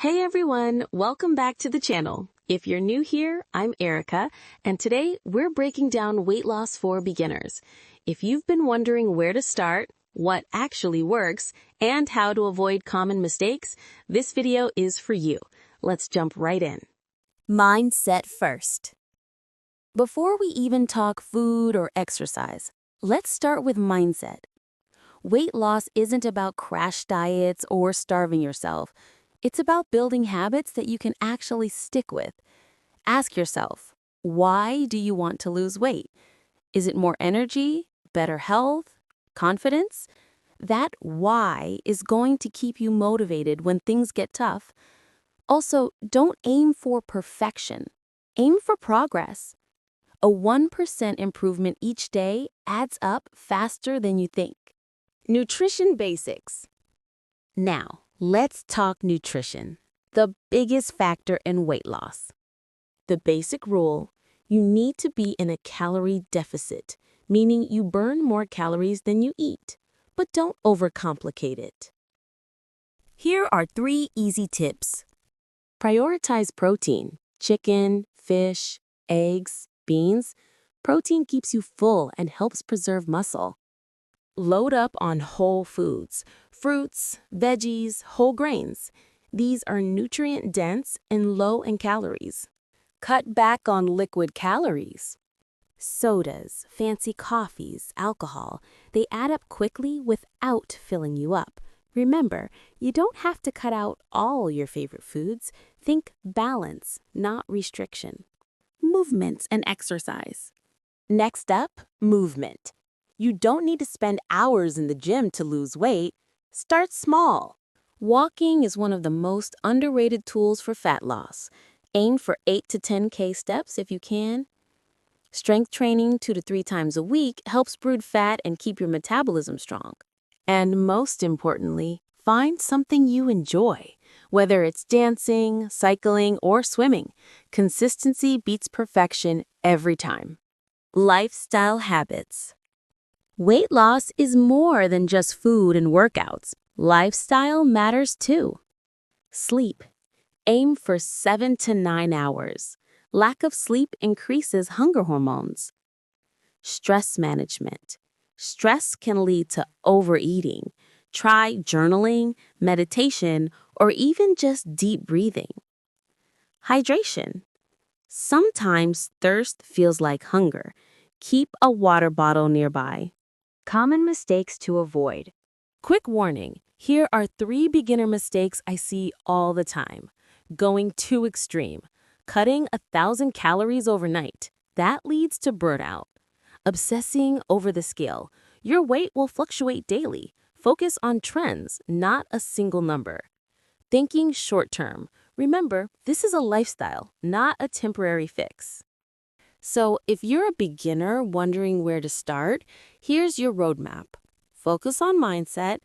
Hey everyone, welcome back to the channel. If you're new here, I'm Erica, and today we're breaking down weight loss for beginners. If you've been wondering where to start, what actually works, and how to avoid common mistakes, this video is for you. Let's jump right in. Mindset first. Before we even talk food or exercise, let's start with mindset. Weight loss isn't about crash diets or starving yourself. It's about building habits that you can actually stick with. Ask yourself, why do you want to lose weight? Is it more energy, better health, confidence? That why is going to keep you motivated when things get tough. Also, don't aim for perfection. Aim for progress. A 1% improvement each day adds up faster than you think. Nutrition basics. Now, let's talk nutrition, the biggest factor in weight loss. The basic rule, you need to be in a calorie deficit, meaning you burn more calories than you eat, but don't overcomplicate it. Here are 3 easy tips. Prioritize protein, chicken, fish, eggs, beans. Protein keeps you full and helps preserve muscle. Load up on whole foods, fruits, veggies, whole grains. These are nutrient-dense and low in calories. Cut back on liquid calories. Sodas, fancy coffees, alcohol, they add up quickly without filling you up. Remember, you don't have to cut out all your favorite foods. Think balance, not restriction. Movements and exercise. Next up, movement. You don't need to spend hours in the gym to lose weight. Start small. Walking is one of the most underrated tools for fat loss. Aim for 8 to 10K steps if you can. Strength training 2 to 3 times a week helps brood fat and keep your metabolism strong. And most importantly, find something you enjoy. Whether it's dancing, cycling, or swimming, consistency beats perfection every time. Lifestyle habits. Weight loss is more than just food and workouts. Lifestyle matters too. Sleep. Aim for 7 to 9 hours. Lack of sleep increases hunger hormones. Stress management. Stress can lead to overeating. Try journaling, meditation, or even just deep breathing. Hydration. Sometimes thirst feels like hunger. Keep a water bottle nearby. Common mistakes to avoid. Quick warning, here are 3 beginner mistakes I see all the time. Going too extreme. Cutting 1,000 calories overnight. That leads to burnout. Obsessing over the scale. Your weight will fluctuate daily. Focus on trends, not a single number. Thinking short-term. Remember, this is a lifestyle, not a temporary fix. So if you're a beginner wondering where to start, here's your roadmap. Focus on mindset,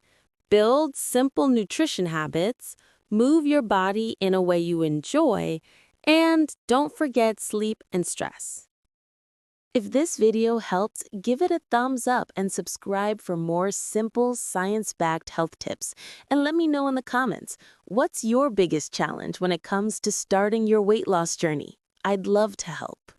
build simple nutrition habits, move your body in a way you enjoy, and don't forget sleep and stress. If this video helped, give it a thumbs up and subscribe for more simple, science-backed health tips. And let me know in the comments, what's your biggest challenge when it comes to starting your weight loss journey? I'd love to help.